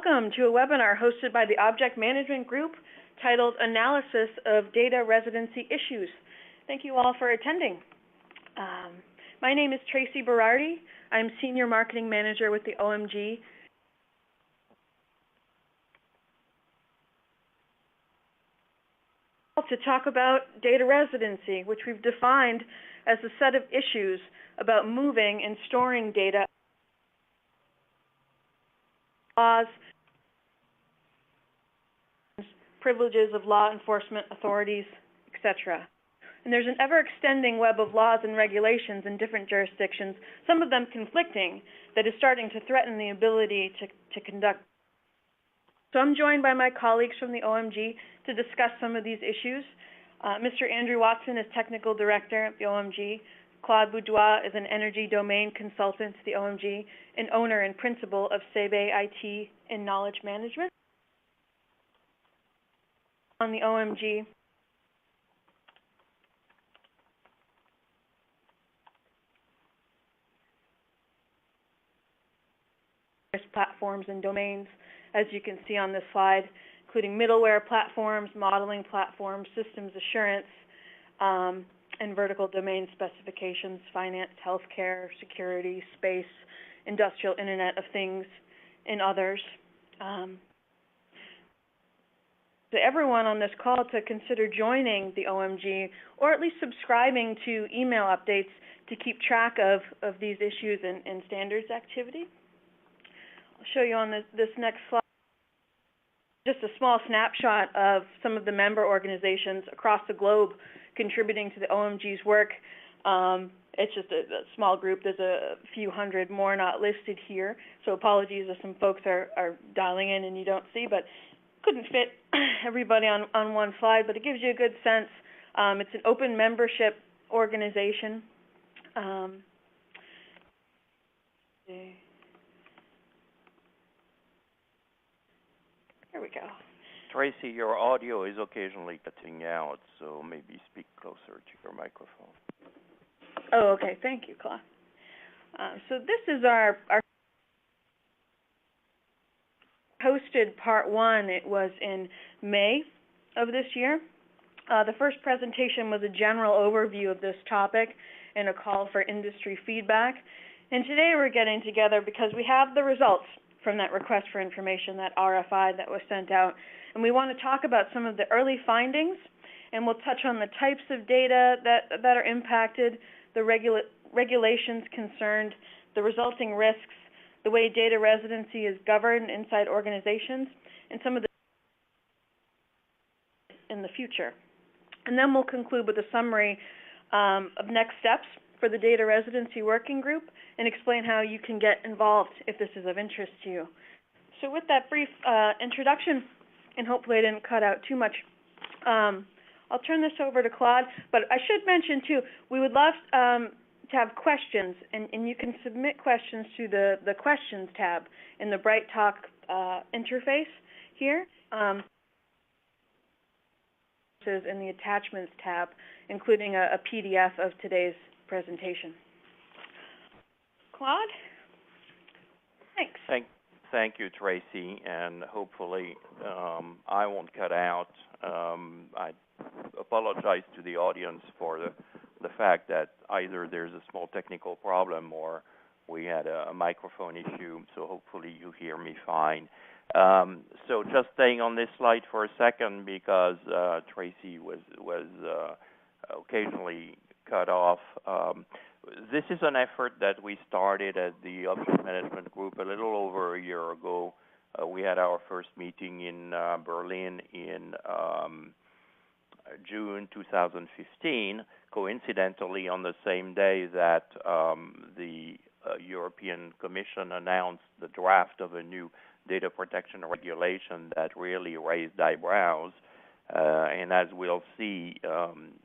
welcome to a webinar hosted by the Object Management Group titled Analysis of Data Residency Issues. Thank you all for attending. My name is Tracy Berardi. I'm Senior Marketing Manager with the OMG. To talk about data residency, which we've defined as a set of issues about moving and storing data, laws, privileges of law enforcement authorities, etc. And there's an ever-extending web of laws and regulations in different jurisdictions, some of them conflicting, that is starting to threaten the ability to conduct. So I'm joined by my colleagues from the OMG to discuss some of these issues. Mr. Andrew Watson is Technical Director at the OMG. Claude Boudoir is an energy domain consultant to the OMG and owner and principal of Sebe IT and Knowledge Management. On the OMG, platforms and domains, as you can see on this slide, including middleware platforms, modeling platforms, systems assurance, and vertical domain specifications, finance, healthcare, security, space, industrial Internet of Things, and others. To everyone on this call to consider joining the OMG or at least subscribing to email updates to keep track of these issues and standards activity. I'll show you on this next slide just a small snapshot of some of the member organizations across the globe contributing to the OMG's work. It's just a small group. There's a few hundred more not listed here, so apologies if some folks are dialing in and you don't see, but couldn't fit everybody on one slide, but it gives you a good sense. It's an open membership organization. Here we go. Tracy, your audio is occasionally cutting out, so maybe speak closer to your microphone. Oh, okay. Thank you, Claude. So this is our hosted part one. It was in May of this year. The first presentation was a general overview of this topic and a call for industry feedback. And today we're getting together because we have the results from that request for information, that RFI that was sent out. And we want to talk about some of the early findings, and we'll touch on the types of data that are impacted, the regulations concerned, the resulting risks, the way data residency is governed inside organizations, and some of the in the future. And then we'll conclude with a summary of next steps for the Data Residency Working Group and explain how you can get involved if this is of interest to you. So with that brief introduction, and hopefully I didn't cut out too much, I'll turn this over to Claude. But I should mention, too, we would love to have questions, and you can submit questions to the Questions tab in the Bright Talk interface here. In the Attachments tab, including a PDF of today's presentation. Claude? Thanks. Thank you, Tracy, and hopefully I won't cut out. I apologize to the audience for the fact that either there's a small technical problem or we had a microphone issue, so hopefully you hear me fine. So just staying on this slide for a second because Tracy was occasionally cut off. This is an effort that we started at the Object Management Group a little over a year ago. We had our first meeting in Berlin in June 2015, coincidentally on the same day that the European Commission announced the draft of a new data protection regulation that really raised eyebrows. And as we'll see,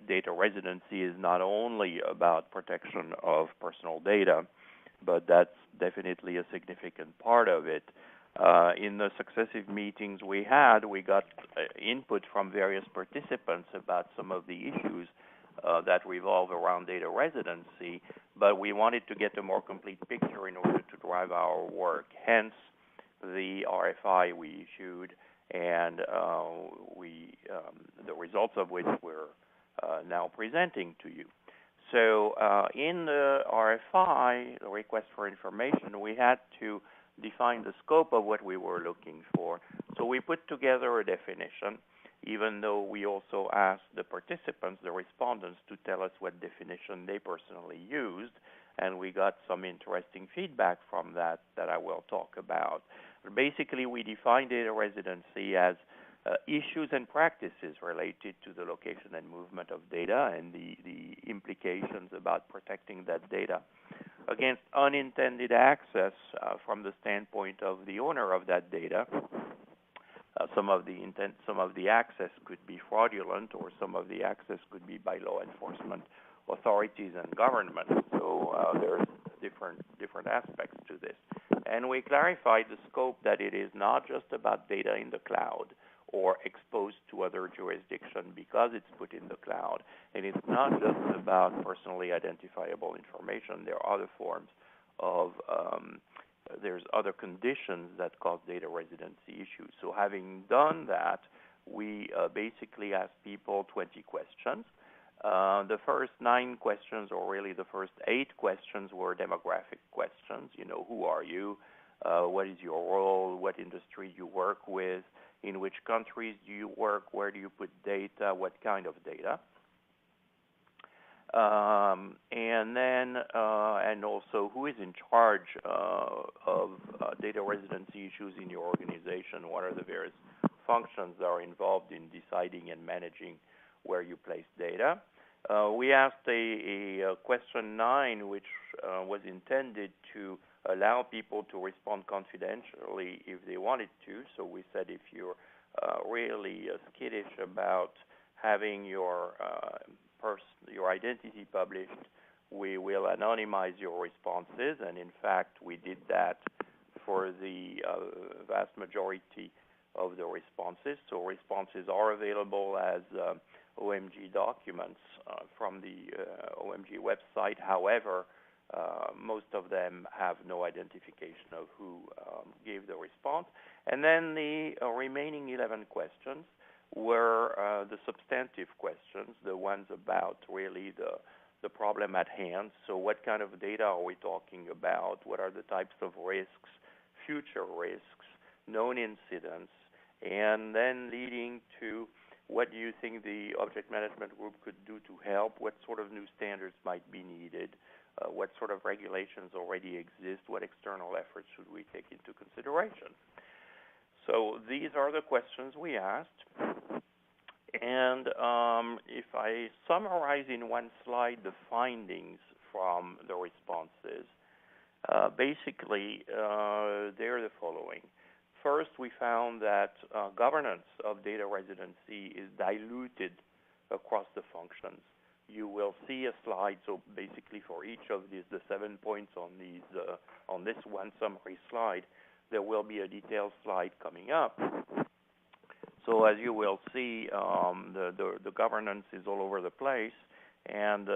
data residency is not only about protection of personal data, but that's definitely a significant part of it. In the successive meetings we had, we got input from various participants about some of the issues that revolve around data residency, but we wanted to get a more complete picture in order to drive our work. Hence, the RFI we issued, and the results of which we're now presenting to you. So in the RFI, the request for information, we had to define the scope of what we were looking for. So we put together a definition, even though we also asked the participants, the respondents, to tell us what definition they personally used, and we got some interesting feedback from that I will talk about. But basically, we defined data residency as issues and practices related to the location and movement of data and the implications about protecting that data against unintended access from the standpoint of the owner of that data. Some of the access could be fraudulent, or some of the access could be by law enforcement authorities and government. So there's different aspects to this. And we clarified the scope that it is not just about data in the cloud or exposed to other jurisdiction because it's put in the cloud. And it's not just about personally identifiable information. There are other forms of there's other conditions that cause data residency issues. So having done that, we basically asked people 20 questions. The first 9 questions, or really the first 8 questions, were demographic questions. You know, who are you? What is your role? What industry you work with? In which countries do you work? Where do you put data? What kind of data? And also, who is in charge of data residency issues in your organization? What are the various functions that are involved in deciding and managing where you place data? We asked a question 9, which was intended to allow people to respond confidentially if they wanted to. So we said, if you're really skittish about having your identity published, we will anonymize your responses. And in fact, we did that for the vast majority of the responses. So responses are available as OMG documents from the OMG website. However, most of them have no identification of who gave the response. And then the remaining 11 questions were the substantive questions, the ones about really the problem at hand. So what kind of data are we talking about? What are the types of risks, future risks, known incidents, and then leading to what do you think the object management group could do to help? What sort of new standards might be needed? What sort of regulations already exist? What external efforts should we take into consideration? So these are the questions we asked. And if I summarize in one slide the findings from the responses, basically they're the following. First, we found that governance of data residency is diluted across the functions. You will see a slide, so basically for each of these, the 7 points on this one summary slide, there will be a detailed slide coming up. So as you will see, the governance is all over the place, and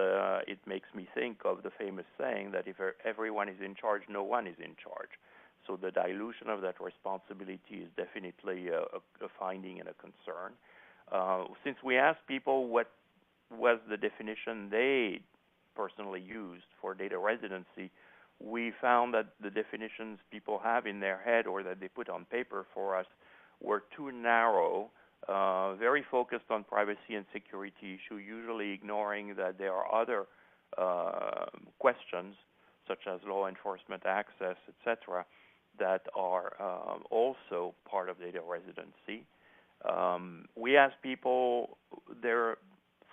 it makes me think of the famous saying that if everyone is in charge, no one is in charge. So the dilution of that responsibility is definitely a finding and a concern. Since we asked people what was the definition they personally used for data residency, we found that the definitions people have in their head or that they put on paper for us were too narrow, very focused on privacy and security issue, usually ignoring that there are other questions, such as law enforcement access, etc., that are also part of data residency. We asked people their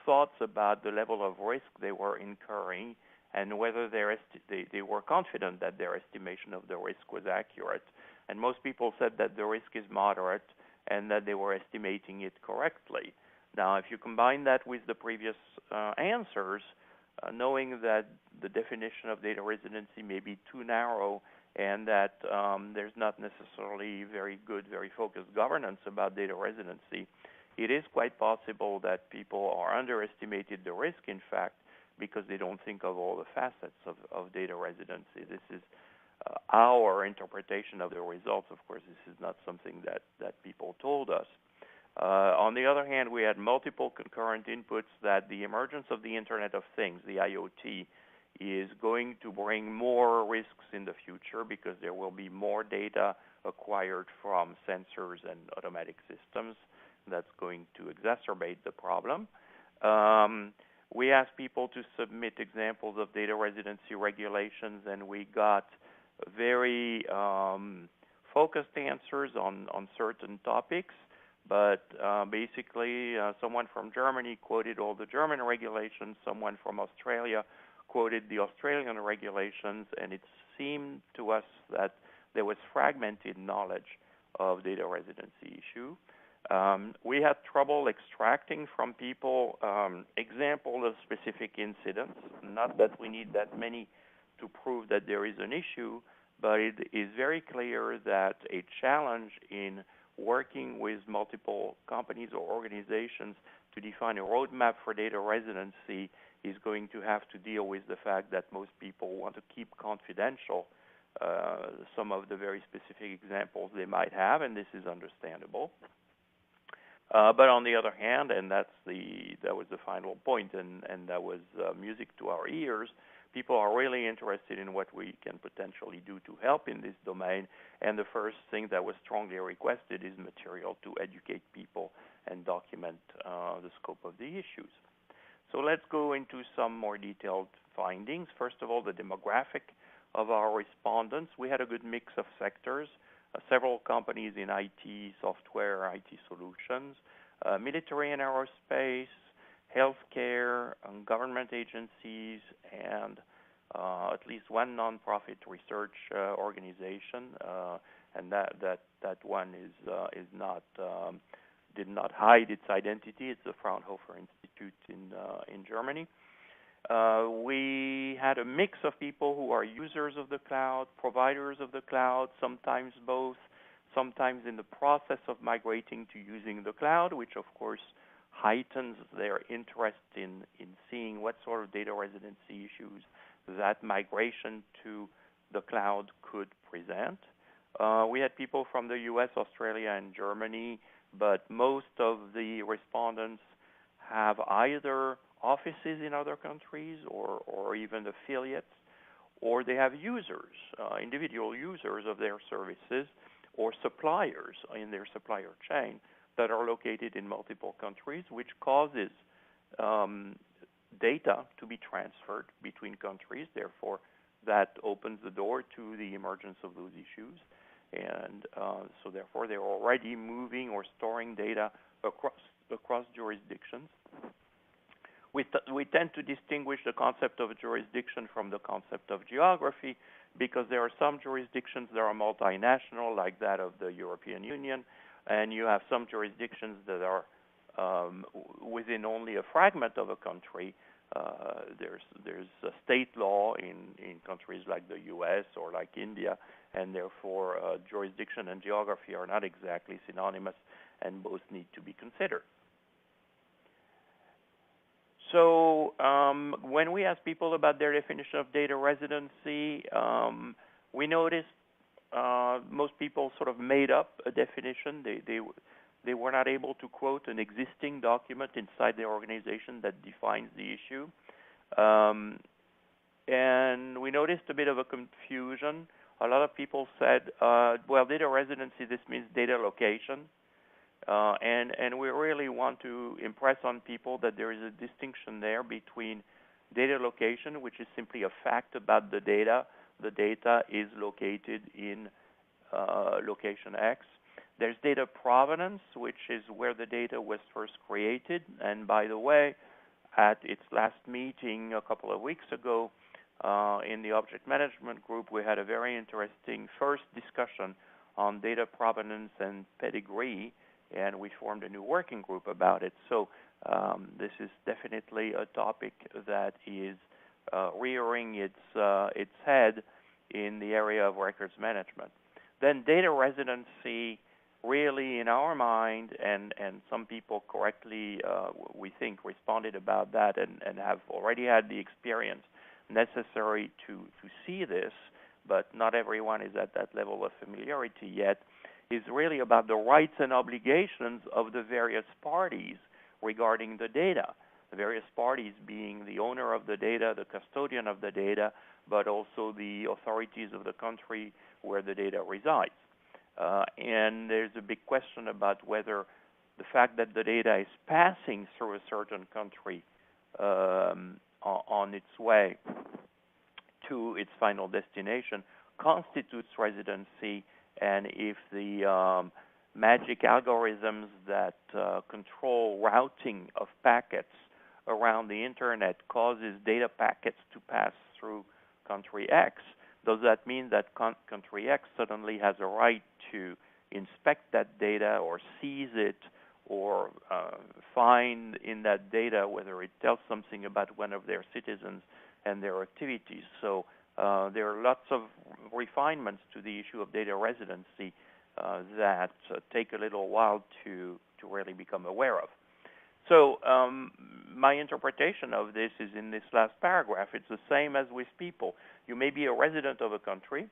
thoughts about the level of risk they were incurring and whether they were confident that their estimation of the risk was accurate. And most people said that the risk is moderate and that they were estimating it correctly. Now, if you combine that with the previous answers, knowing that the definition of data residency may be too narrow and that there's not necessarily very good, very focused governance about data residency, it is quite possible that people are underestimated the risk, in fact, because they don't think of all the facets of data residency. This is our interpretation of the results. Of course, this is not something that people told us. On the other hand, we had multiple concurrent inputs that the emergence of the Internet of Things, the IoT, is going to bring more risks in the future because there will be more data acquired from sensors and automatic systems. That's going to exacerbate the problem. We asked people to submit examples of data residency regulations, and we got very focused answers on certain topics. But basically, someone from Germany quoted all the German regulations, someone from Australia quoted the Australian regulations, and it seemed to us that there was fragmented knowledge of data residency issue. We had trouble extracting from people examples of specific incidents. Not that we need that many to prove that there is an issue, but it is very clear that a challenge in working with multiple companies or organizations to define a roadmap for data residency is going to have to deal with the fact that most people want to keep confidential some of the very specific examples they might have, and this is understandable. But on the other hand, and that was the final point, and that was music to our ears, people are really interested in what we can potentially do to help in this domain, and the first thing that was strongly requested is material to educate people and document the scope of the issues. So let's go into some more detailed findings. First of all, the demographic of our respondents. We had a good mix of sectors, several companies in IT, software, IT solutions, military and aerospace, healthcare, government agencies, and at least one nonprofit research organization, and that one is not did not hide its identity. It's the Fraunhofer Institute in Germany. We had a mix of people who are users of the cloud, providers of the cloud, sometimes both, sometimes in the process of migrating to using the cloud, which of course heightens their interest in seeing what sort of data residency issues that migration to the cloud could present. We had people from the US, Australia, and Germany, but most of the respondents have either offices in other countries or even affiliates, or they have users, individual users of their services, or suppliers in their supplier chain that are located in multiple countries, which causes data to be transferred between countries. Therefore, that opens the door to the emergence of those issues. And so therefore, they're already moving or storing data across jurisdictions. We tend to distinguish the concept of jurisdiction from the concept of geography because there are some jurisdictions that are multinational, like that of the European Union, and you have some jurisdictions that are within only a fragment of a country. There's a state law in countries like the U.S. or like India, and therefore jurisdiction and geography are not exactly synonymous, and both need to be considered. So when we ask people about their definition of data residency, we noticed most people sort of made up a definition. They were not able to quote an existing document inside their organization that defines the issue. And we noticed a bit of a confusion. A lot of people said, well, data residency, this means data location. And we really want to impress on people that there is a distinction there between data location, which is simply a fact about the data. The data is located in location X. There's data provenance, which is where the data was first created. And by the way, at its last meeting a couple of weeks ago, in the object management group, we had a very interesting first discussion on data provenance and pedigree, and we formed a new working group about it. So this is definitely a topic that is rearing its head in the area of records management. Then data residency really, in our mind, and some people correctly, we think, responded about that and have already had the experience necessary to see this, but not everyone is at that level of familiarity yet, is really about the rights and obligations of the various parties regarding the data. The various parties being the owner of the data, the custodian of the data, but also the authorities of the country where the data resides. And there's a big question about whether the fact that the data is passing through a certain country on its way to its final destination constitutes residency, and if the magic algorithms that control routing of packets around the internet causes data packets to pass through country X, does that mean that country X suddenly has a right to inspect that data or seize it or find in that data whether it tells something about one of their citizens and their activities? So there are lots of refinements to the issue of data residency that take a little while to really become aware of. So my interpretation of this is in this last paragraph. It's the same as with people. You may be a resident of a country,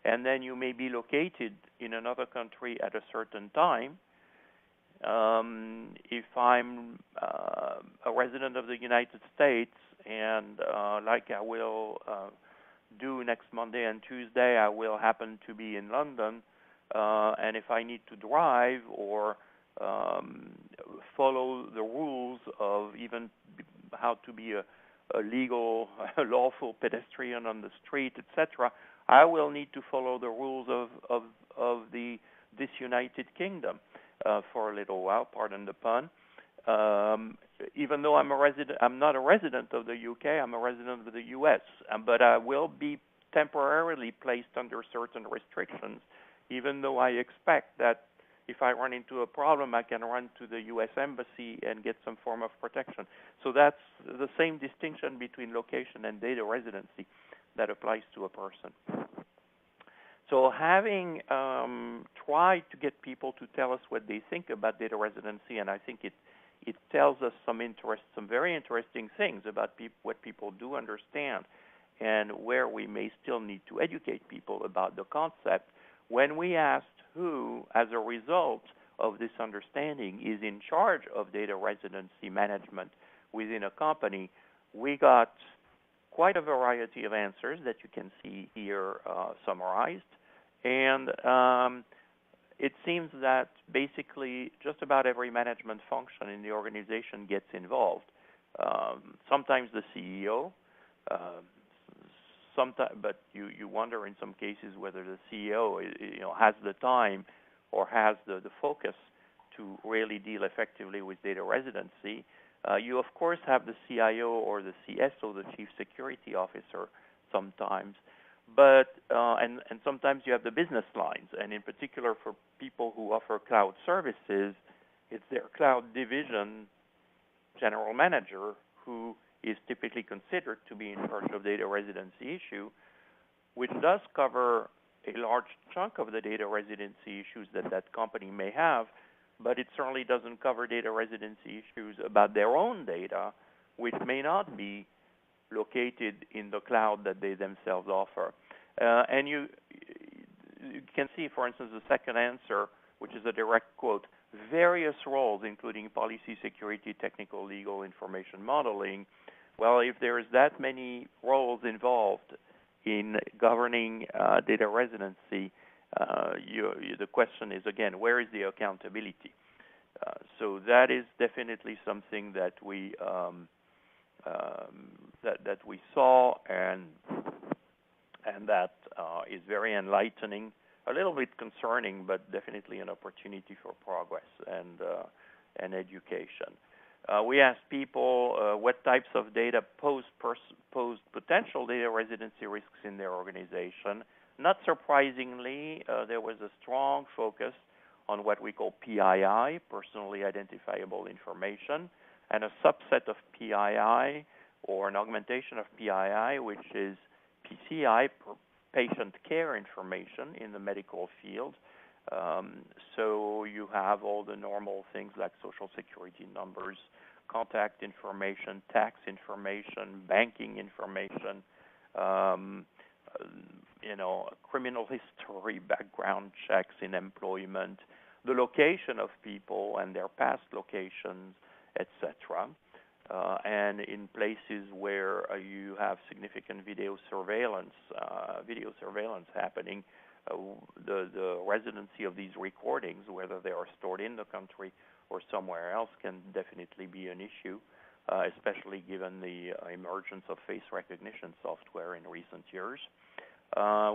and then you may be located in another country at a certain time. If I'm a resident of the United States, and like I will do next Monday and Tuesday, I will happen to be in London, and if I need to drive or follow the rules of even how to be a legal, lawful pedestrian on the street, etc., I will need to follow the rules of this United Kingdom for a little while. Pardon the pun. Even though I'm not a resident of the UK. I'm a resident of the US. But I will be temporarily placed under certain restrictions, even though I expect that if I run into a problem, I can run to the U.S. Embassy and get some form of protection. So that's the same distinction between location and data residency that applies to a person. So having tried to get people to tell us what they think about data residency, and I think it tells us some very interesting things about what people do understand and where we may still need to educate people about the concept. When we asked who, as a result of this understanding, is in charge of data residency management within a company, we got quite a variety of answers that you can see here summarized. And it seems that basically just about every management function in the organization gets involved. Sometimes the CEO, but you wonder in some cases whether the CEO has the time or has the focus to really deal effectively with data residency. You of course have the CIO or the CSO, the Chief Security Officer, sometimes, but and sometimes you have the business lines, and in particular for people who offer cloud services, it's their cloud division general manager who is typically considered to be in charge of data residency issue, which does cover a large chunk of the data residency issues that company may have, but it certainly doesn't cover data residency issues about their own data, which may not be located in the cloud that they themselves offer. And you can see, for instance, the second answer, which is a direct quote, various roles, including policy, security, technical, legal, information modeling. Well, if there is that many roles involved in governing data residency, the question is, again, where is the accountability? So that is definitely something that we that we saw, and that is very enlightening. A little bit concerning, but definitely an opportunity for progress and education. We asked people what types of data pose potential data residency risks in their organization. Not surprisingly, there was a strong focus on what we call PII, personally identifiable information, and a subset of PII, or an augmentation of PII, which is PCI, patient care information in the medical field. So you have all the normal things like social security numbers, contact information, tax information, banking information, criminal history, background checks in employment, the location of people and their past locations, etc. And in places where you have significant video surveillance happening, the residency of these recordings, whether they are stored in the country or somewhere else, can definitely be an issue, especially given the emergence of face recognition software in recent years.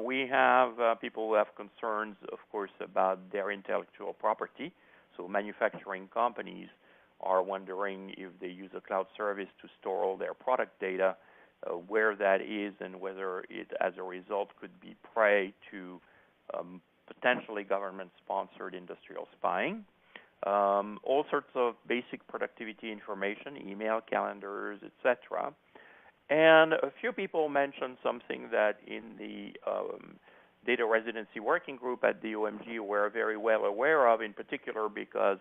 We have people who have concerns, of course, about their intellectual property. So manufacturing companies are wondering if they use a cloud service to store all their product data, where that is, and whether it, as a result, could be prey to potentially government-sponsored industrial spying. All sorts of basic productivity information, email, calendars, etc. And a few people mentioned something that in the data residency working group at the OMG we're very well aware of, in particular because,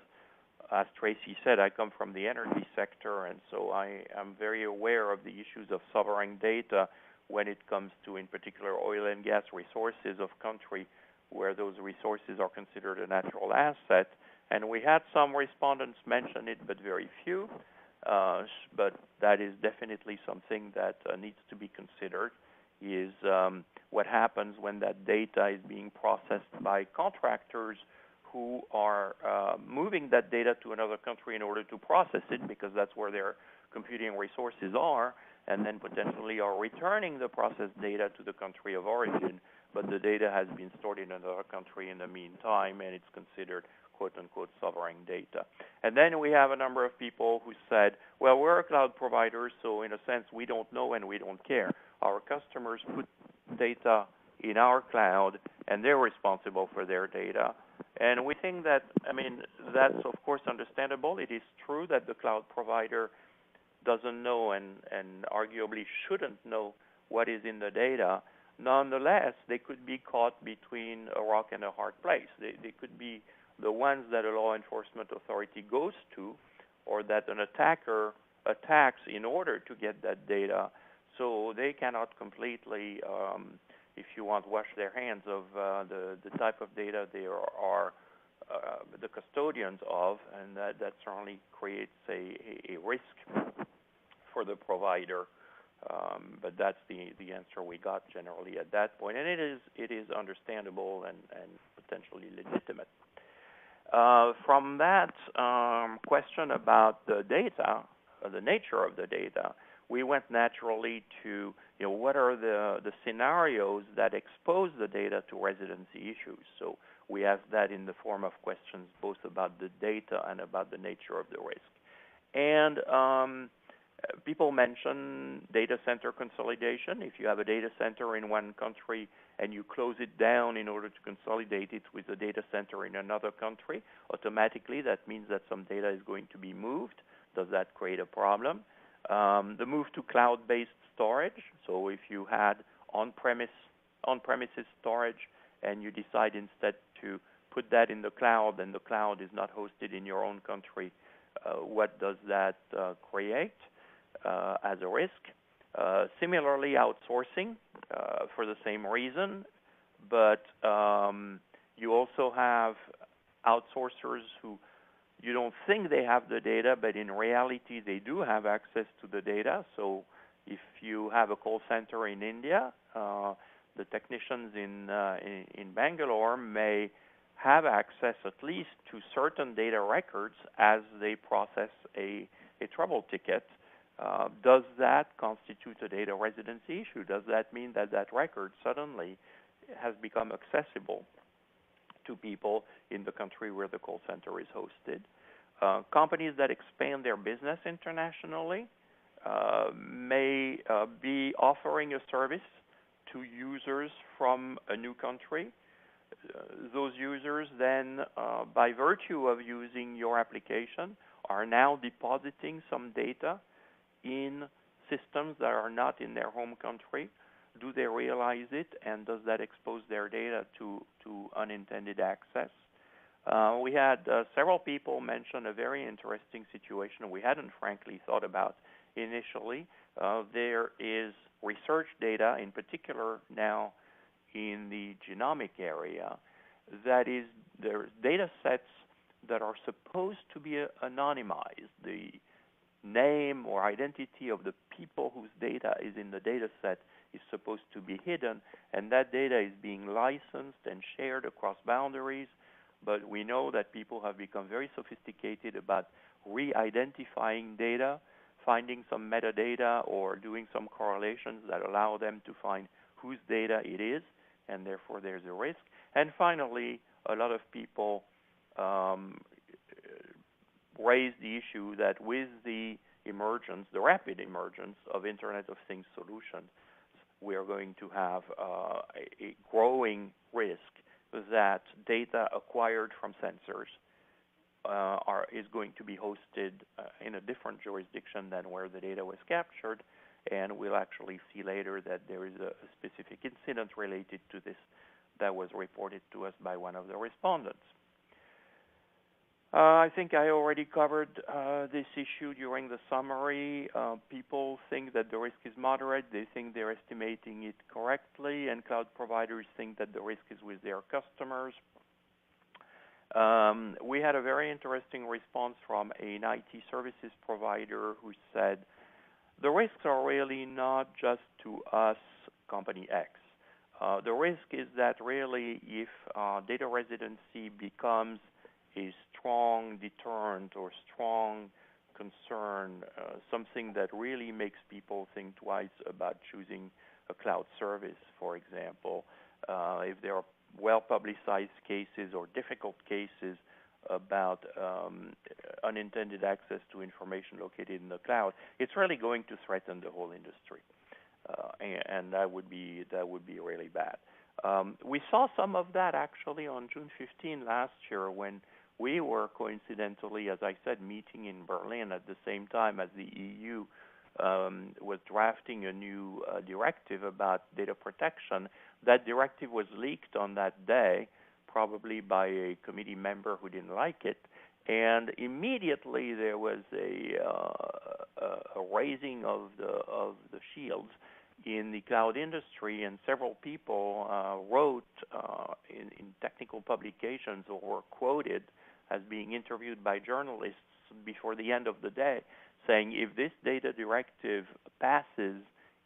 as Tracy said, I come from the energy sector, and so I am very aware of the issues of sovereign data when it comes to, in particular, oil and gas resources of country where those resources are considered a natural asset. And we had some respondents mention it, but very few. But that is definitely something that needs to be considered, is what happens when that data is being processed by contractors who are moving that data to another country in order to process it, because that's where their computing resources are, and then potentially are returning the processed data to the country of origin, but the data has been stored in another country in the meantime, and it's considered quote-unquote sovereign data. And then we have a number of people who said, well, we're a cloud provider, so in a sense we don't know and we don't care. Our customers put data in our cloud, and they're responsible for their data. And we think that, that's of course understandable. It is true that the cloud provider doesn't know and arguably shouldn't know what is in the data. Nonetheless, they could be caught between a rock and a hard place. They could be the ones that a law enforcement authority goes to, or that an attacker attacks in order to get that data. So they cannot completely, if you want, wash their hands of the type of data they are the custodians of, and that certainly creates a risk for the provider. But that's the answer we got generally at that point, and it is understandable and potentially legitimate. From that question about the data, the nature of the data, we went naturally to, what are the scenarios that expose the data to residency issues. So we asked that in the form of questions both about the data and about the nature of the risk. And people mention data center consolidation. If you have a data center in one country and you close it down in order to consolidate it with a data center in another country, automatically that means that some data is going to be moved. Does that create a problem? The move to cloud-based storage. So if you had on-premises storage and you decide instead to put that in the cloud, and the cloud is not hosted in your own country, what does that create as a risk? Similarly, outsourcing for the same reason, but you also have outsourcers who you don't think they have the data, but in reality they do have access to the data. So if you have a call center in India, the technicians in Bangalore may have access at least to certain data records as they process a trouble ticket. Does that constitute a data residency issue? Does that mean that record suddenly has become accessible to people in the country where the call center is hosted? Companies that expand their business internationally may be offering a service to users from a new country. Those users then, by virtue of using your application, are now depositing some data in systems that are not in their home country. Do they realize it, and does that expose their data to unintended access? We had several people mention a very interesting situation we hadn't frankly thought about initially. There is research data, in particular now in the genomic area. That is, there's data sets that are supposed to be anonymized. The name or identity of the people whose data is in the data set is supposed to be hidden, and that data is being licensed and shared across boundaries. But we know that people have become very sophisticated about re-identifying data, finding some metadata, or doing some correlations that allow them to find whose data it is, and therefore there's a risk. And finally, a lot of people raise the issue that with the emergence, the rapid emergence of Internet of Things solutions, we are going to have a growing risk that data acquired from sensors is going to be hosted in a different jurisdiction than where the data was captured, and we'll actually see later that there is a specific incident related to this that was reported to us by one of the respondents. I think I already covered this issue during the summary. People think that the risk is moderate. They think they're estimating it correctly, and cloud providers think that the risk is with their customers. We had a very interesting response from an IT services provider who said, the risks are really not just to us, company X. The risk is that really if data residency becomes a strong deterrent or strong concern, something that really makes people think twice about choosing a cloud service, for example, if there are well-publicized cases or difficult cases about unintended access to information located in the cloud, it's really going to threaten the whole industry, and that would be really bad. We saw some of that actually on June 15 last year when we were coincidentally, as I said, meeting in Berlin at the same time as the EU was drafting a new directive about data protection. That directive was leaked on that day, probably by a committee member who didn't like it, and immediately there was a raising of the shields in the cloud industry, and several people wrote in technical publications or were quoted as being interviewed by journalists before the end of the day, saying if this data directive passes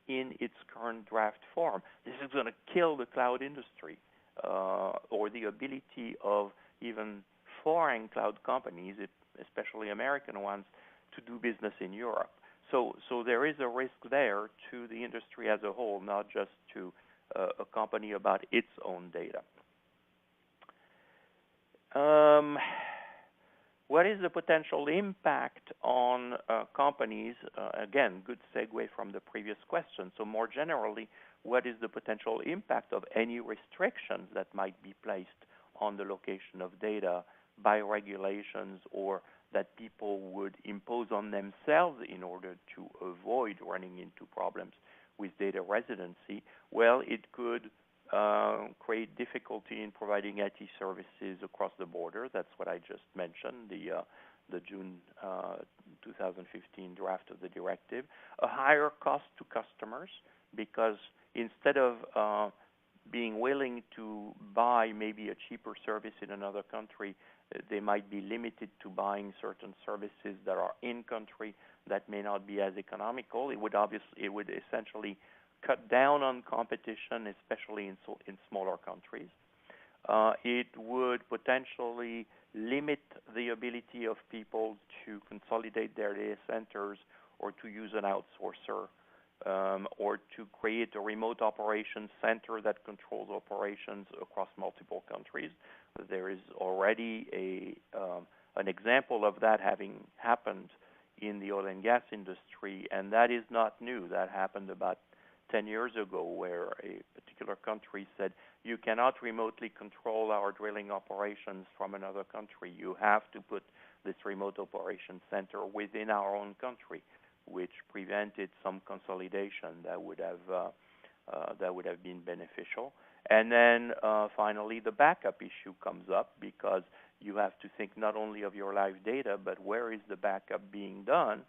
in its current draft form, this is going to kill the cloud industry or the ability of even foreign cloud companies, especially American ones, to do business in Europe. So there is a risk there to the industry as a whole, not just to a company about its own data. What is the potential impact on companies? Again, good segue from the previous question. So more generally, what is the potential impact of any restrictions that might be placed on the location of data by regulations or that people would impose on themselves in order to avoid running into problems with data residency? Well, it could create difficulty in providing IT services across the border. That's what I just mentioned, the June 2015 draft of the directive. A higher cost to customers because instead of being willing to buy maybe a cheaper service in another country, they might be limited to buying certain services that are in country that may not be as economical. It would essentially cut down on competition, especially in smaller countries. It would potentially limit the ability of people to consolidate their data centers or to use an outsourcer or to create a remote operations center that controls operations across multiple countries. There is already an example of that having happened in the oil and gas industry, and that is not new. That happened about 10 years ago, where a particular country said, you cannot remotely control our drilling operations from another country. You have to put this remote operations center within our own country, which prevented some consolidation that would have been beneficial. And then finally, the backup issue comes up because you have to think not only of your live data, but where is the backup being done?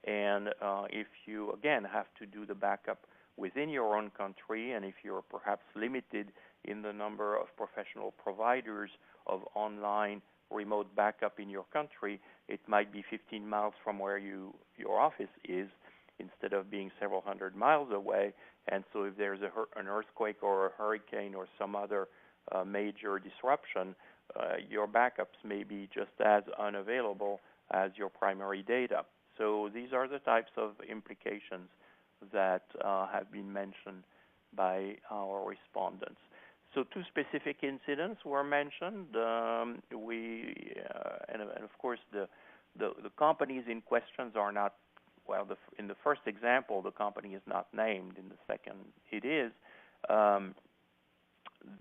And if you, again, have to do the backup within your own country, and if you're perhaps limited in the number of professional providers of online remote backup in your country, it might be 15 miles from where your office is instead of being several hundred miles away. And so if there's an earthquake or a hurricane or some other major disruption, your backups may be just as unavailable as your primary data. So these are the types of implications that have been mentioned by our respondents. So two specific incidents were mentioned. And of course the companies in questions are not, well, in the first example, the company is not named. In the second, it is.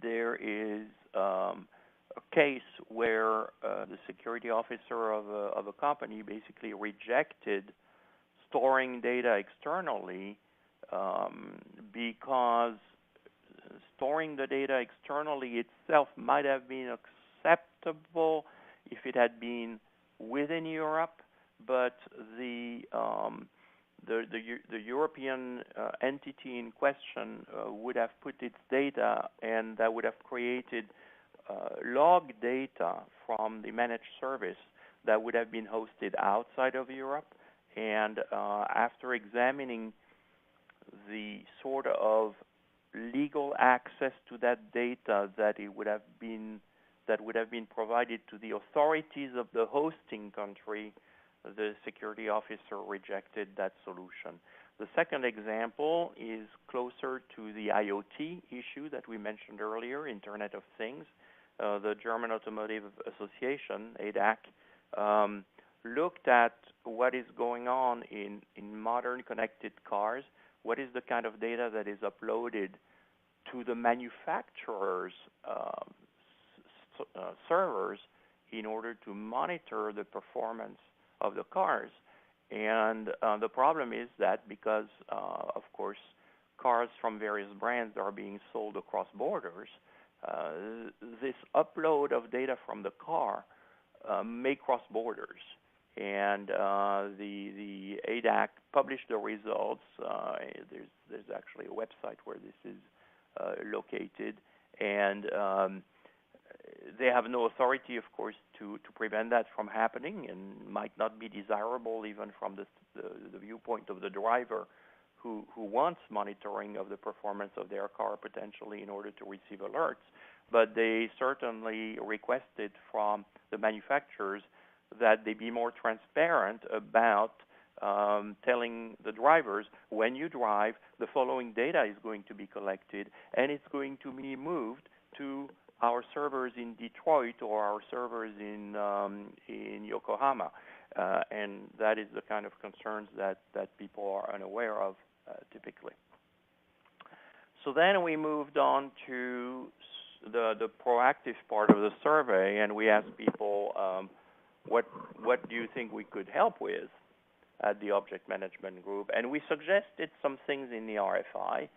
There is a case where the security officer of a company basically rejected storing data externally because storing the data externally itself might have been acceptable if it had been within Europe, but the European entity in question would have put its data, and that would have created log data from the managed service that would have been hosted outside of Europe. And after examining the sort of legal access to that data that would have been provided to the authorities of the hosting country, the security officer rejected that solution. The second example is closer to the IoT issue that we mentioned earlier, Internet of Things. The German Automotive Association, ADAC, looked at what is going on in modern connected cars. What is the kind of data that is uploaded to the manufacturer's servers in order to monitor the performance of the cars? And the problem is that because, of course, cars from various brands are being sold across borders, this upload of data from the car may cross borders. And the ADAC published the results. There's actually a website where this is located, and they have no authority, of course, to prevent that from happening, and might not be desirable even from the viewpoint of the driver who wants monitoring of the performance of their car potentially in order to receive alerts. But they certainly requested from the manufacturers that they be more transparent about telling the drivers, when you drive, the following data is going to be collected, and it's going to be moved to our servers in Detroit or our servers in Yokohama. And that is the kind of concerns that people are unaware of typically. So then we moved on to the proactive part of the survey, and we asked people, what do you think we could help with at the Object Management Group? And we suggested some things in the RFI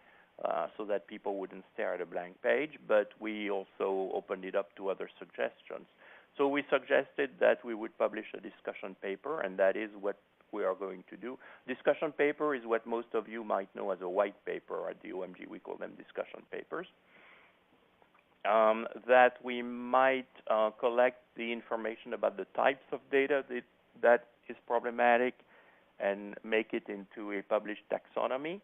so that people wouldn't stare at a blank page, but we also opened it up to other suggestions. So we suggested that we would publish a discussion paper, and that is what we are going to do. Discussion paper is what most of you might know as a white paper. At the OMG, we call them discussion papers. That we might collect the information about the types of data that is problematic and make it into a published taxonomy.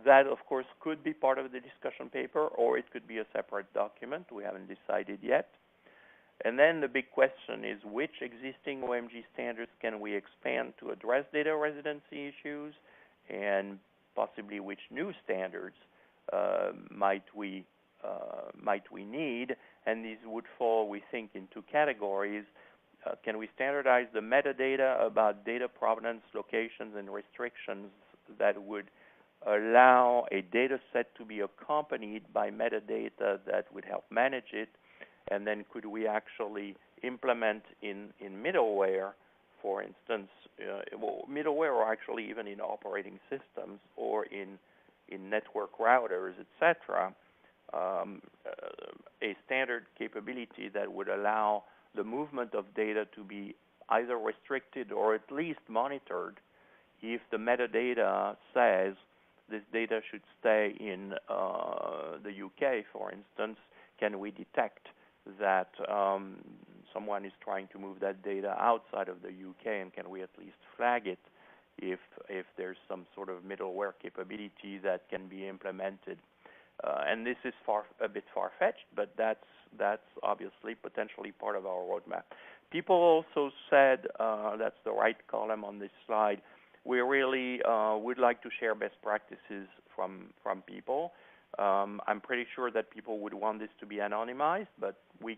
That, of course, could be part of the discussion paper, or it could be a separate document. We haven't decided yet. And then the big question is, which existing OMG standards can we expand to address data residency issues, and possibly which new standards might we need? And these would fall, we think, in two categories. Can we standardize the metadata about data provenance, locations, and restrictions that would allow a data set to be accompanied by metadata that would help manage it? And then could we actually implement in middleware, for instance, middleware, or actually even in operating systems or in network routers, etc., a standard capability that would allow the movement of data to be either restricted or at least monitored if the metadata says this data should stay in the UK, for instance, can we detect that someone is trying to move that data outside of the UK, and can we at least flag it if there's some sort of middleware capability that can be implemented? And this is a bit far-fetched, but that's obviously potentially part of our roadmap. People also said, that's the right column on this slide, we really would like to share best practices from people. I'm pretty sure that people would want this to be anonymized, but we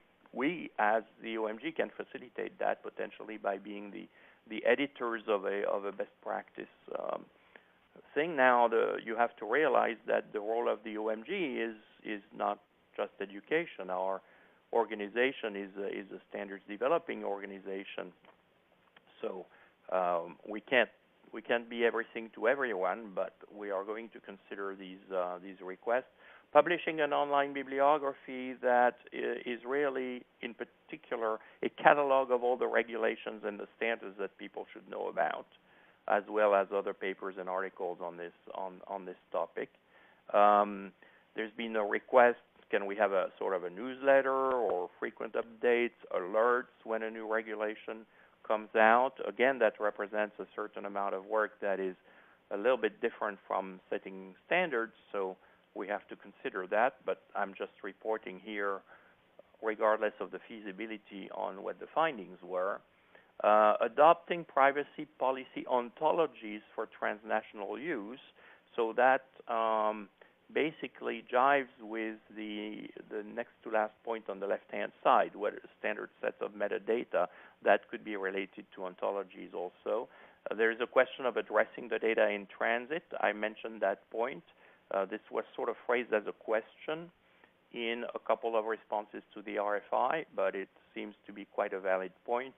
as the OMG can facilitate that potentially by being the editors of a best practice thing. Now, you have to realize that the role of the OMG is not just education. Our organization is a standards developing organization, so we can't be everything to everyone, but we are going to consider these requests. Publishing an online bibliography that is really, in particular, a catalog of all the regulations and the standards that people should know about, as well as other papers and articles on this topic. There's been a request, can we have a sort of a newsletter or frequent updates, alerts when a new regulation comes out? Again, that represents a certain amount of work that is a little bit different from setting standards, so we have to consider that, but I'm just reporting here regardless of the feasibility on what the findings were. Adopting privacy policy ontologies for transnational use, so that basically jives with the next to last point on the left-hand side, what a standard set of metadata that could be related to ontologies also. There's a question of addressing the data in transit. I mentioned that point. This was sort of phrased as a question in a couple of responses to the RFI, but it seems to be quite a valid point.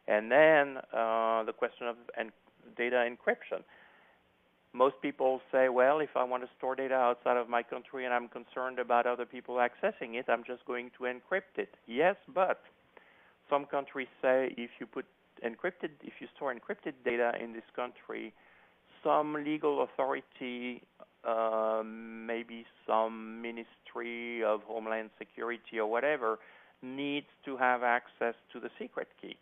And then the question of data encryption. Most people say, well, if I want to store data outside of my country and I'm concerned about other people accessing it, I'm just going to encrypt it. Yes, but some countries say if you store encrypted data in this country, some legal authority, maybe some Ministry of Homeland Security or whatever, needs to have access to the secret key.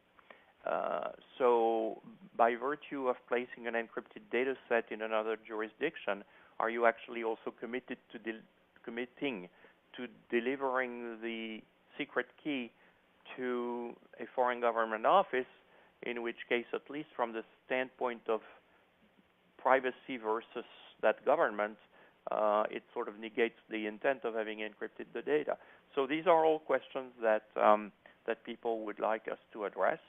So by virtue of placing an encrypted data set in another jurisdiction, are you actually also committing to delivering the secret key to a foreign government office, in which case, at least from the standpoint of privacy versus that government, it sort of negates the intent of having encrypted the data. So these are all questions that people would like us to address.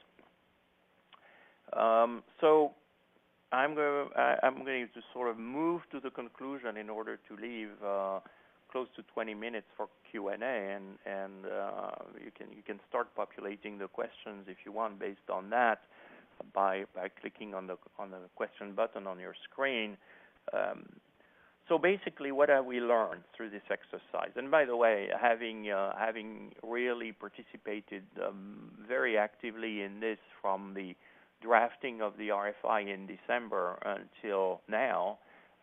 So I'm going to sort of move to the conclusion in order to leave close to 20 minutes for Q&A, and you can start populating the questions if you want based on that by clicking on the question button on your screen. So basically, what have we learned through this exercise? And by the way, having really participated very actively in this from the drafting of the RFI in December until now,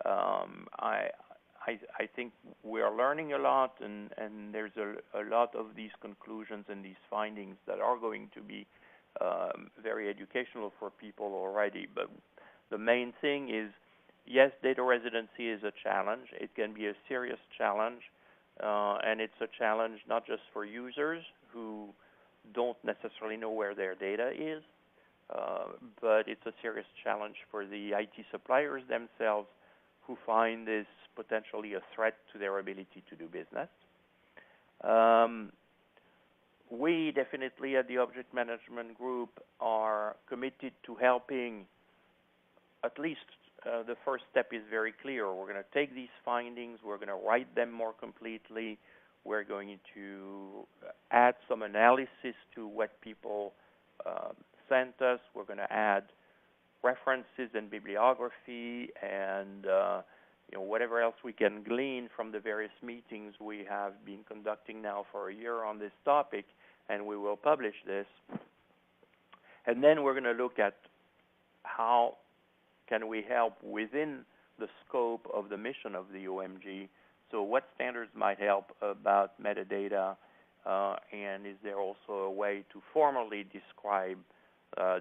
I think we are learning a lot, and there's a lot of these conclusions and these findings that are going to be very educational for people already. But the main thing is, yes, data residency is a challenge. It can be a serious challenge, and it's a challenge not just for users who don't necessarily know where their data is, but it's a serious challenge for the IT suppliers themselves who find this potentially a threat to their ability to do business. We definitely at the Object Management Group are committed to helping. At least the first step is very clear. We're going to take these findings, we're going to write them more completely, we're going to add some analysis to what people sent us, we're going to add references and bibliography and whatever else we can glean from the various meetings we have been conducting now for a year on this topic, and we will publish this. And then we're going to look at how can we help within the scope of the mission of the OMG. So what standards might help about metadata, and is there also a way to formally describe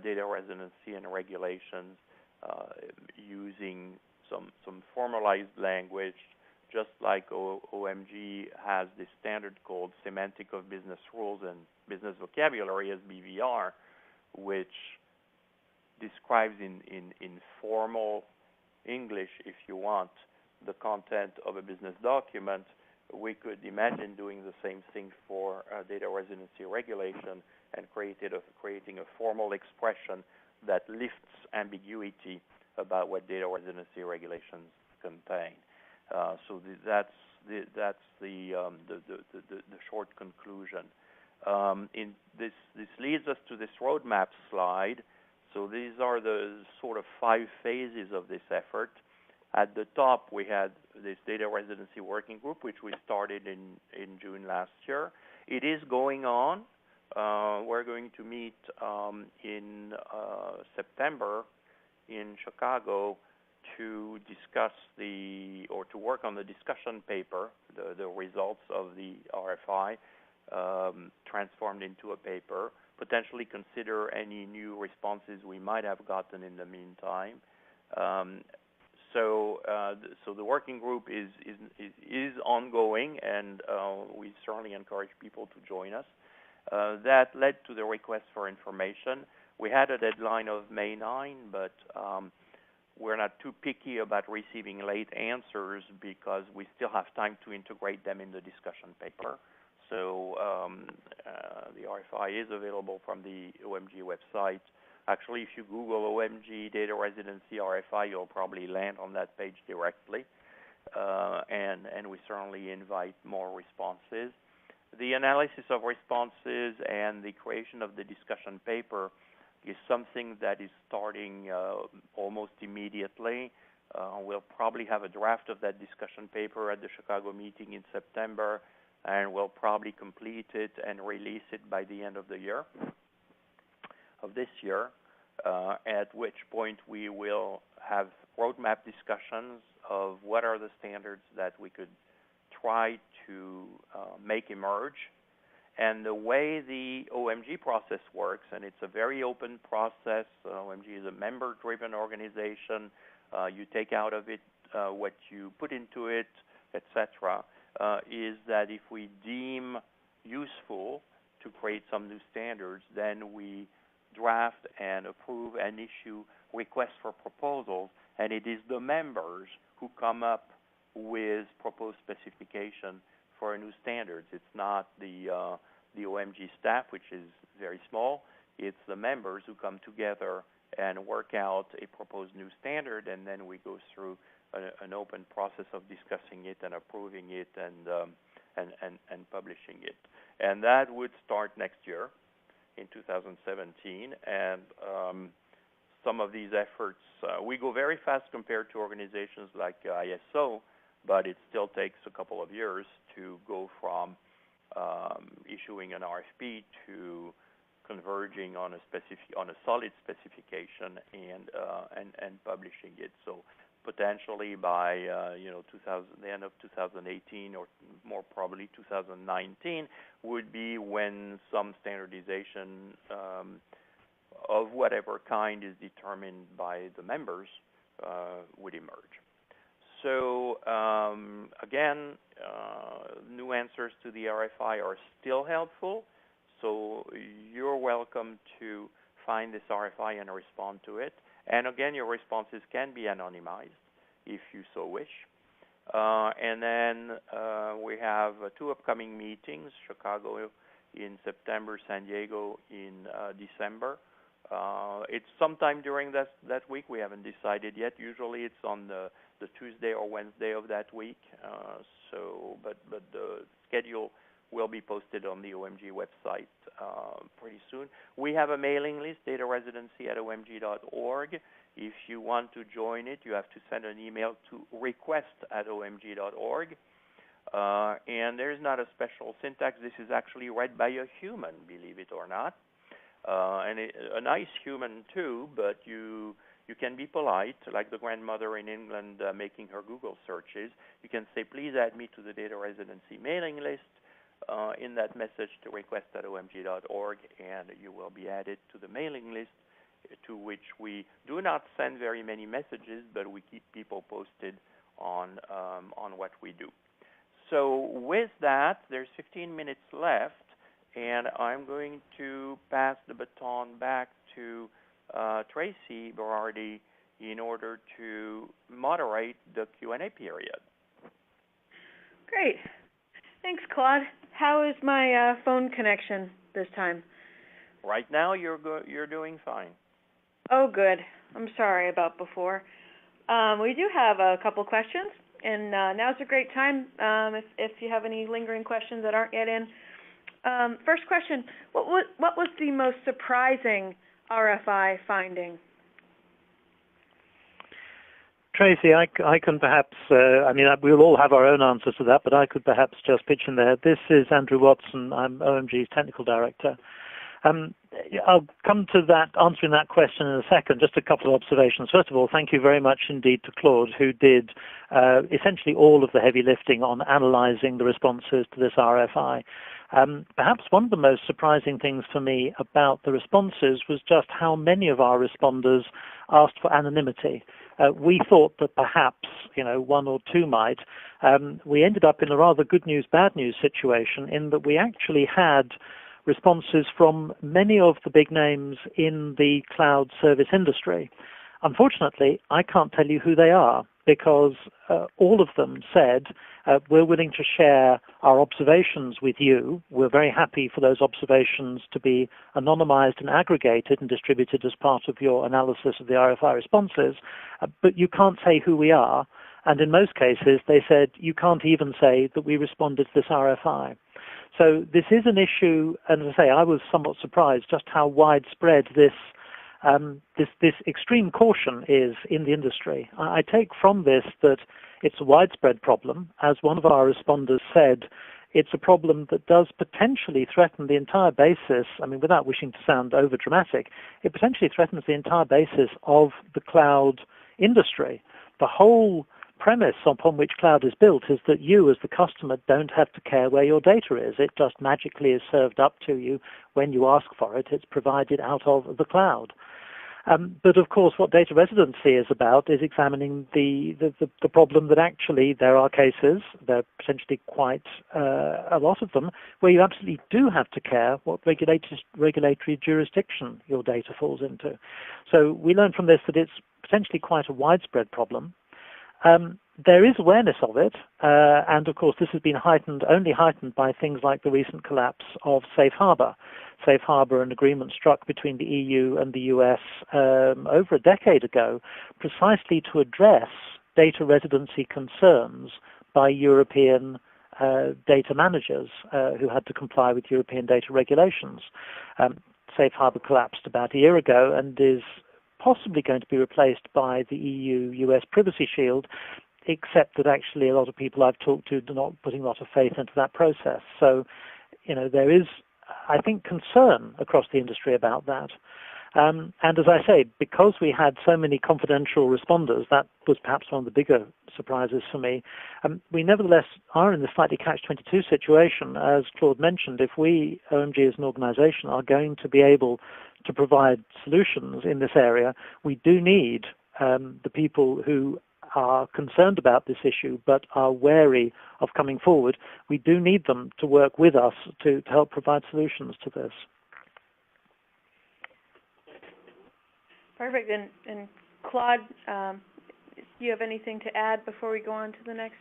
data residency and regulations using some formalized language, just like OMG has this standard called Semantic of Business Rules and Business Vocabulary, SBVR, which describes in formal English, if you want, the content of a business document. We could imagine doing the same thing for data residency regulation and creating a formal expression that lifts ambiguity about what data residency regulations contain. So that's the short conclusion. This leads us to this roadmap slide. So these are the sort of 5 phases of this effort. At the top, we had this data residency working group, which we started in June last year. It is going on. We're going to meet in September in Chicago to discuss to work on the discussion paper, the results of the RFI transformed into a paper, potentially consider any new responses we might have gotten in the meantime. So the working group is ongoing, and we certainly encourage people to join us. That led to the request for information. We had a deadline of May 9, but we're not too picky about receiving late answers because we still have time to integrate them in the discussion paper. So the RFI is available from the OMG website. Actually, if you Google OMG Data Residency RFI, you'll probably land on that page directly. And we certainly invite more responses. The analysis of responses and the creation of the discussion paper is something that is starting almost immediately. We'll probably have a draft of that discussion paper at the Chicago meeting in September, and we'll probably complete it and release it by the end of the year, of this year, at which point we will have roadmap discussions of what are the standards that we could try to make emerge. And the way the OMG process works, and it's a very open process. OMG is a member-driven organization. You take out of it what you put into it, etc., is that if we deem useful to create some new standards, then we draft and approve and issue requests for proposals, and it is the members who come up with proposed specification for a new standards. It's not the OMG staff, which is very small. It's the members who come together and work out a proposed new standard, and then we go through an open process of discussing it and approving it and publishing it. And that would start next year in 2017. And some of these efforts, we go very fast compared to organizations like ISO, but it still takes a couple of years to go from issuing an RFP to converging on a solid specification and publishing it. So potentially by the end of 2018, or more probably 2019, would be when some standardization of whatever kind is determined by the members would emerge. So again, new answers to the RFI are still helpful. So you're welcome to find this RFI and respond to it. And again, your responses can be anonymized if you so wish. And then we have 2 upcoming meetings, Chicago in September, San Diego in December. It's sometime during that week. We haven't decided yet. Usually it's on the Tuesday or Wednesday of that week. But the schedule will be posted on the OMG website pretty soon. We have a mailing list, dataresidency@omg.org. If you want to join it, you have to send an email to request@omg.org. And there's not a special syntax. This is actually read by a human, believe it or not. And a nice human too, but you you can be polite, like the grandmother in England making her Google searches. You can say, please add me to the data residency mailing list in that message to request@omg.org, and you will be added to the mailing list, to which we do not send very many messages, but we keep people posted on what we do. So with that, there's 15 minutes left, and I'm going to pass the baton back to Tracy Berardi in order to moderate the Q&A period. Great. Thanks, Claude. How is my phone connection this time? Right now, you're doing fine. Oh, good. I'm sorry about before. We do have a couple questions, and now's a great time if you have any lingering questions that aren't yet in. First question, what was the most surprising RFI finding? Tracy, I can perhaps, we'll all have our own answers to that, but I could perhaps just pitch in there. This is Andrew Watson. I'm OMG's technical director. I'll come to that, answering that question in a second. Just a couple of observations. First of all, thank you very much indeed to Claude, who did essentially all of the heavy lifting on analyzing the responses to this RFI. Perhaps one of the most surprising things for me about the responses was just how many of our responders asked for anonymity. We thought that perhaps, one or two might. We ended up in a rather good news, bad news situation in that we actually had responses from many of the big names in the cloud service industry. Unfortunately, I can't tell you who they are because all of them said, we're willing to share our observations with you. We're very happy for those observations to be anonymized and aggregated and distributed as part of your analysis of the RFI responses, but you can't say who we are. And in most cases, they said, you can't even say that we responded to this RFI. So this is an issue, and as I say, I was somewhat surprised just how widespread this extreme caution is in the industry. I take from this that it's a widespread problem. As one of our responders said, it's a problem that does potentially threaten the entire basis, without wishing to sound overdramatic, it potentially threatens the entire basis of the cloud industry. The whole premise upon which cloud is built is that you as the customer don't have to care where your data is. It just magically is served up to you when you ask for it. It's provided out of the cloud. But of course what data residency is about is examining the problem that actually there are cases, there are potentially quite a lot of them, where you absolutely do have to care what regulatory jurisdiction your data falls into. So we learned from this that it's potentially quite a widespread problem. There is awareness of it, and of course this has been only heightened by things like the recent collapse of Safe Harbor. Safe Harbor, an agreement struck between the EU and the US over a decade ago, precisely to address data residency concerns by European data managers who had to comply with European data regulations. Safe Harbor collapsed about a year ago and is possibly going to be replaced by the EU-US Privacy Shield, except that actually a lot of people I've talked to are not putting a lot of faith into that process. So, there is, I think, concern across the industry about that. And as I say, because we had so many confidential responders, that was perhaps one of the bigger surprises for me. We nevertheless are in the slightly catch-22 situation. As Claude mentioned, if we, OMG as an organization, are going to be able to provide solutions in this area, we do need the people who are concerned about this issue but are wary of coming forward. We do need them to work with us to help provide solutions to this. Perfect. And Claude, do you have anything to add before we go on to the next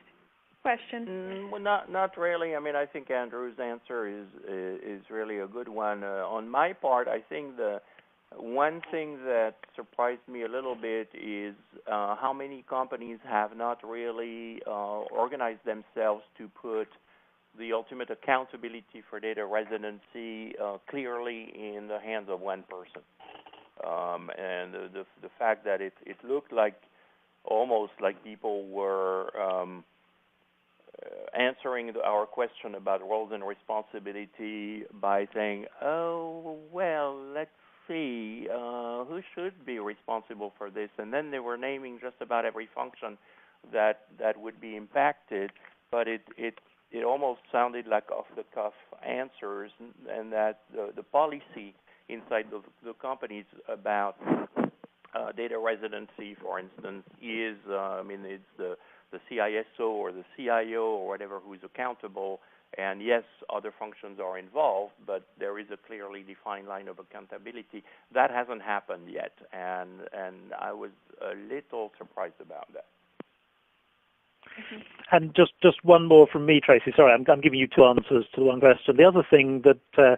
question? Well, not really. I think Andrew's answer is really a good one. On my part, I think the one thing that surprised me a little bit is how many companies have not really organized themselves to put the ultimate accountability for data residency clearly in the hands of one person. And the fact that it looked like almost like people were answering our question about roles and responsibility by saying, oh, well, let's policy, who should be responsible for this? And then they were naming just about every function that would be impacted, but it almost sounded like off-the-cuff answers, and that the policy inside the companies about data residency, for instance, is it's the CISO or the CIO or whatever who's accountable. And yes, other functions are involved, but there is a clearly defined line of accountability. That hasn't happened yet, and I was a little surprised about that. And just one more from me, Tracy. Sorry, I'm giving you two answers to one question. The other thing that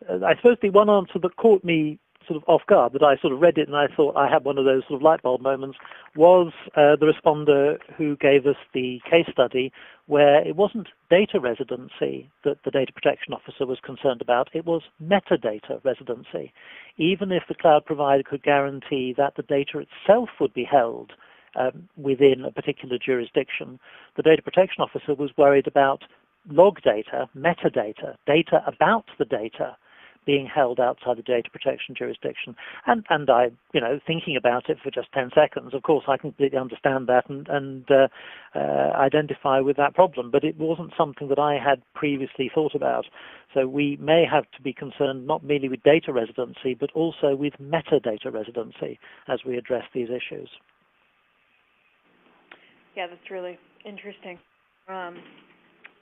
I suppose the one answer that caught me sort of off guard, that I sort of read it and I thought I had one of those sort of light bulb moments, was the responder who gave us the case study where it wasn't data residency that the data protection officer was concerned about, it was metadata residency. Even if the cloud provider could guarantee that the data itself would be held within a particular jurisdiction, the data protection officer was worried about log data, metadata, data about the data being held outside the data protection jurisdiction. And I, thinking about it for just 10 seconds, of course, I completely understand that and identify with that problem, but it wasn't something that I had previously thought about. So we may have to be concerned not merely with data residency, but also with metadata residency as we address these issues. Yeah, that's really interesting. The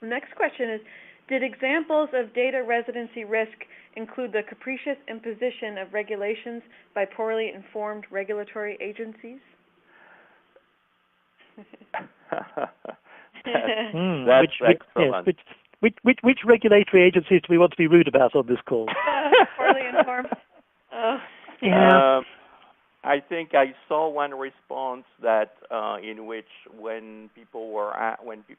next question is, did examples of data residency risk include the capricious imposition of regulations by poorly informed regulatory agencies? That's excellent. Which regulatory agencies do we want to be rude about on this call? Poorly informed. Yeah. I think I saw one response that in which when people were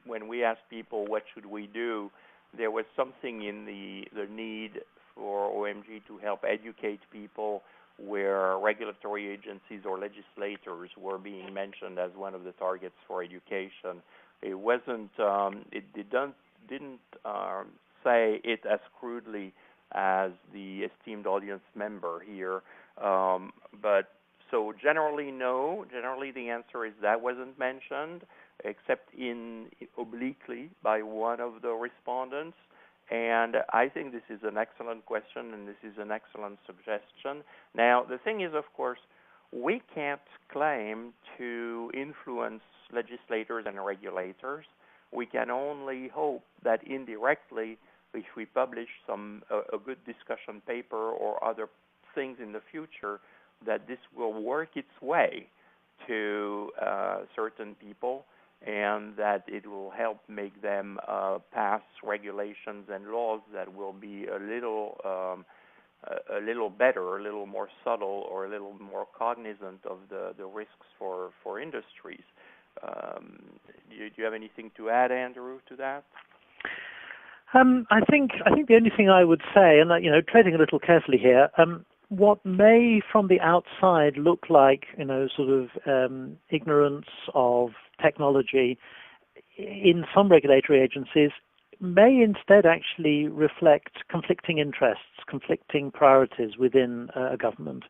when we asked people what should we do, there was something in the need for OMG to help educate people where regulatory agencies or legislators were being mentioned as one of the targets for education. It wasn't. It didn't say it as crudely as the esteemed audience member here, but. So generally, no. Generally, the answer is that wasn't mentioned, except in obliquely by one of the respondents. And I think this is an excellent question, and this is an excellent suggestion. Now, the thing is, of course, we can't claim to influence legislators and regulators. We can only hope that indirectly, if we publish a good discussion paper or other things in the future, that this will work its way to certain people, and that it will help make them pass regulations and laws that will be a little better, a little more subtle, or a little more cognizant of the risks for industries. Do you have anything to add, Andrew, to that? I think the only thing I would say, and treading a little carefully here, what may from the outside look like, sort of ignorance of technology in some regulatory agencies may instead actually reflect conflicting interests, conflicting priorities within a government.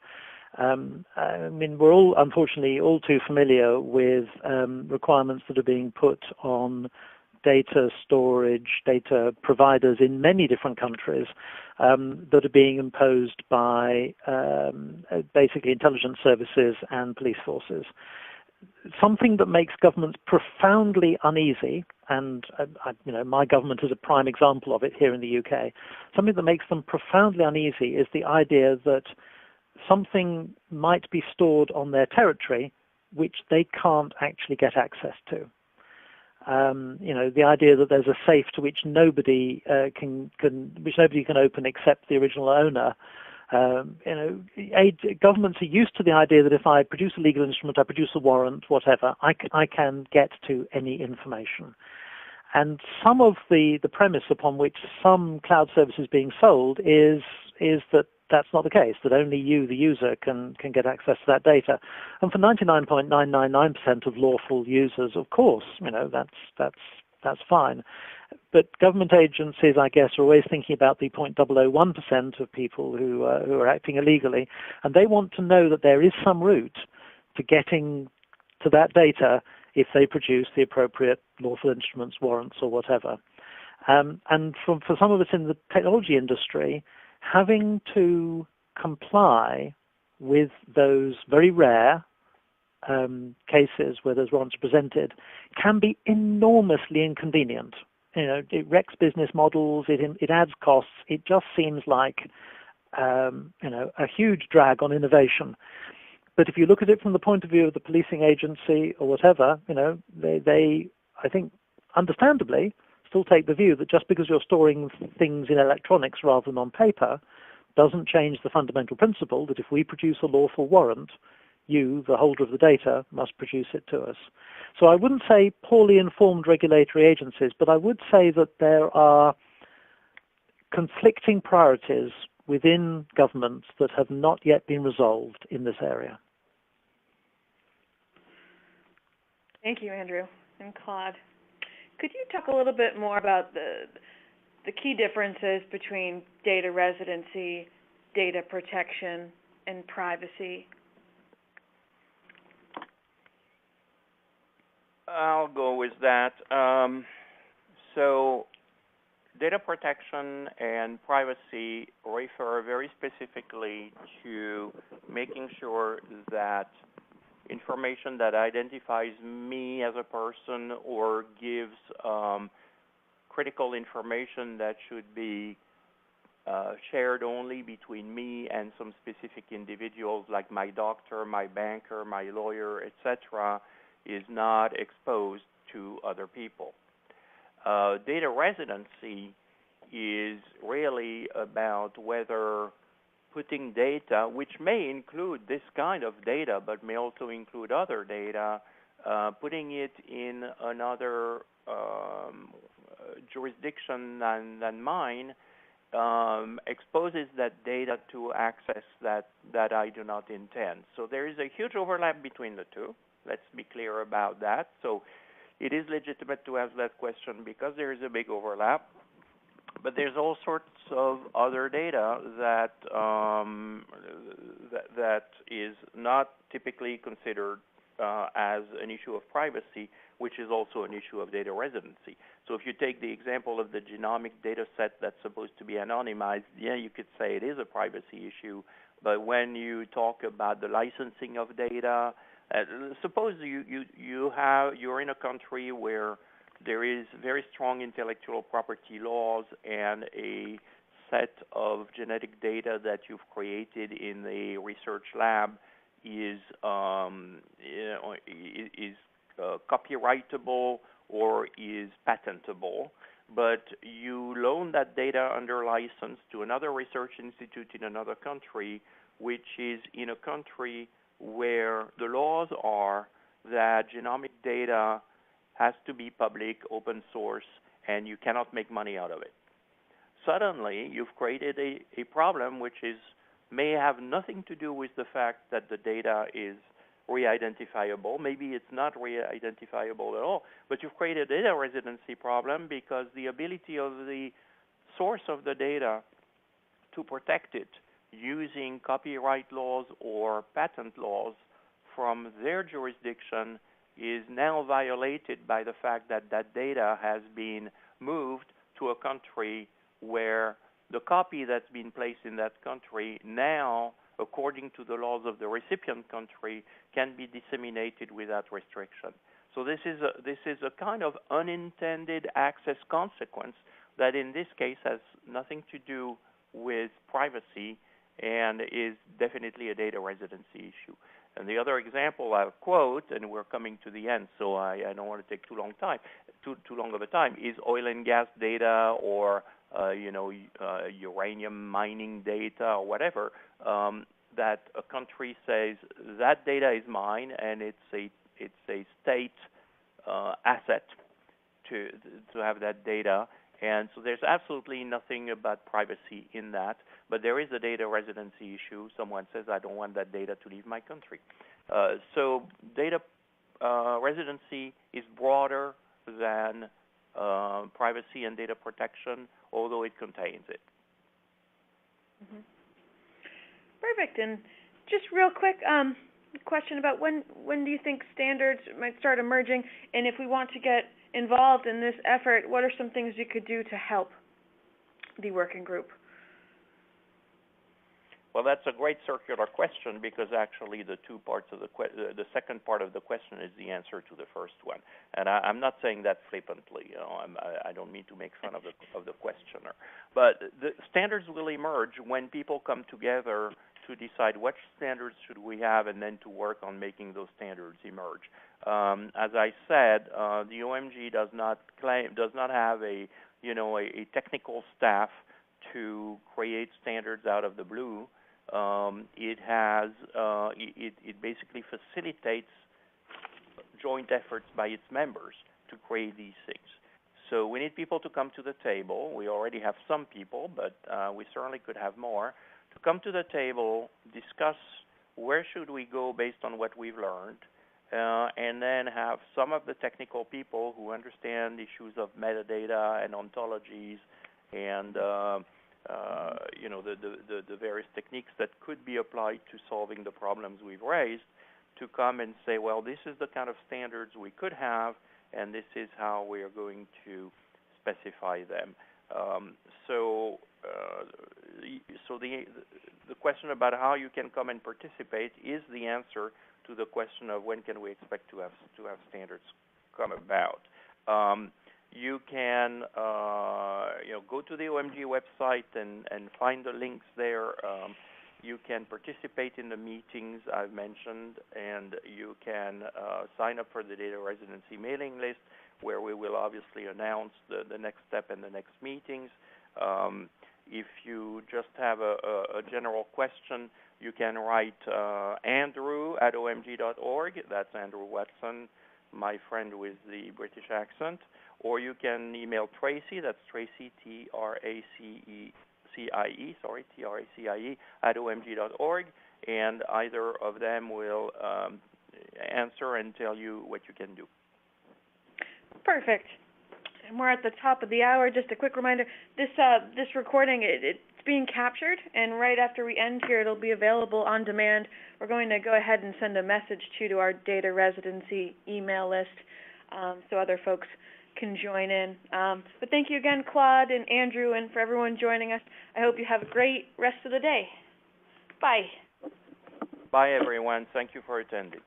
We're all, unfortunately, all too familiar with requirements that are being put on data storage, data providers in many different countries that are being imposed by basically intelligence services and police forces. Something that makes governments profoundly uneasy, and my government is a prime example of it here in the UK, something that makes them profoundly uneasy is the idea that something might be stored on their territory which they can't actually get access to. The idea that there's a safe to which nobody can open except the original owner. Governments are used to the idea that if I produce a legal instrument, I produce a warrant, whatever, I can get to any information. And some of the premise upon which some cloud service is being sold is that that's not the case, that only you, the user, can get access to that data. And for 99.999% of lawful users, of course, that's fine. But government agencies, I guess, are always thinking about the 0.001% of people who are acting illegally, and they want to know that there is some route to getting to that data if they produce the appropriate lawful instruments, warrants, or whatever. And for some of us in the technology industry, having to comply with those very rare cases where those warrants are presented can be enormously inconvenient. It wrecks business models, it adds costs, it just seems like a huge drag on innovation. But if you look at it from the point of view of the policing agency or whatever, they I think, understandably, still take the view that just because you're storing things in electronics rather than on paper doesn't change the fundamental principle that if we produce a lawful warrant, you, the holder of the data, must produce it to us. So I wouldn't say poorly informed regulatory agencies, but I would say that there are conflicting priorities within governments that have not yet been resolved in this area. Thank you, Andrew and Claude. Could you talk a little bit more about the key differences between data residency, data protection, and privacy? I'll go with that. So data protection and privacy refer very specifically to making sure that information that identifies me as a person or gives critical information that should be shared only between me and some specific individuals like my doctor, my banker, my lawyer, etc., is not exposed to other people. Data residency is really about whether putting data, which may include this kind of data, but may also include other data, putting it in another jurisdiction than mine, exposes that data to access that I do not intend. So there is a huge overlap between the two. Let's be clear about that. So it is legitimate to ask that question because there is a big overlap. But there's all sorts of other data that that is not typically considered as an issue of privacy, which is also an issue of data residency. So if you take the example of the genomic data set that's supposed to be anonymized, yeah, you could say it is a privacy issue. But when you talk about the licensing of data, suppose you're in a country where there is very strong intellectual property laws and a set of genetic data that you've created in a research lab is copyrightable or is patentable, but you loan that data under license to another research institute in another country, which is in a country where the laws are that genomic data has to be public, open source, and you cannot make money out of it. Suddenly, you've created a problem which may have nothing to do with the fact that the data is re-identifiable. Maybe it's not re-identifiable at all, but you've created a data residency problem because the ability of the source of the data to protect it using copyright laws or patent laws from their jurisdiction is now violated by the fact that that data has been moved to a country where the copy that's been placed in that country now, according to the laws of the recipient country, can be disseminated without restriction. So this is a kind of unintended access consequence that in this case has nothing to do with privacy and is definitely a data residency issue. And the other example I'll quote, and we're coming to the end, so I don't want to take too long of a time, is oil and gas data or uranium mining data or whatever, that a country says that data is mine and it's a state asset to have that data. And so there's absolutely nothing about privacy in that, but there is a data residency issue. Someone says, I don't want that data to leave my country. So data residency is broader than privacy and data protection, although it contains it. Mm-hmm. Perfect. And just real quick, question about when do you think standards might start emerging? And if we want to get involved in this effort, what are some things you could do to help the working group? Well, that's a great circular question because actually the two parts of the second part of the question is the answer to the first one, and I'm not saying that flippantly. I don't mean to make fun of the questioner, but the standards will emerge when people come together to decide which standards should we have, and then to work on making those standards emerge. As I said, the OMG does not have a technical staff to create standards out of the blue. It basically facilitates joint efforts by its members to create these things. So we need people to come to the table. We already have some people, but we certainly could have more, to come to the table, discuss where should we go based on what we've learned, and then have some of the technical people who understand issues of metadata and ontologies and the various techniques that could be applied to solving the problems we've raised, to come and say, well, this is the kind of standards we could have, and this is how we are going to specify them. So the question about how you can come and participate is the answer to the question of when can we expect to have standards come about. You can go to the OMG website and find the links there. You can participate in the meetings I've mentioned, and you can sign up for the data residency mailing list, where we will obviously announce the next step in the next meetings. If you just have a general question, you can write Andrew at omg.org. That's Andrew Watson, my friend with the British accent. Or you can email Tracy, that's Tracy, Tracie, at omg.org, and either of them will answer and tell you what you can do. Perfect. And we're at the top of the hour. Just a quick reminder, this recording, it's being captured, and right after we end here, it'll be available on demand. We're going to go ahead and send a message to our data residency email list so other folks can join in. But thank you again, Claude and Andrew, and for everyone joining us. I hope you have a great rest of the day. Bye. Bye, everyone. Thank you for attending.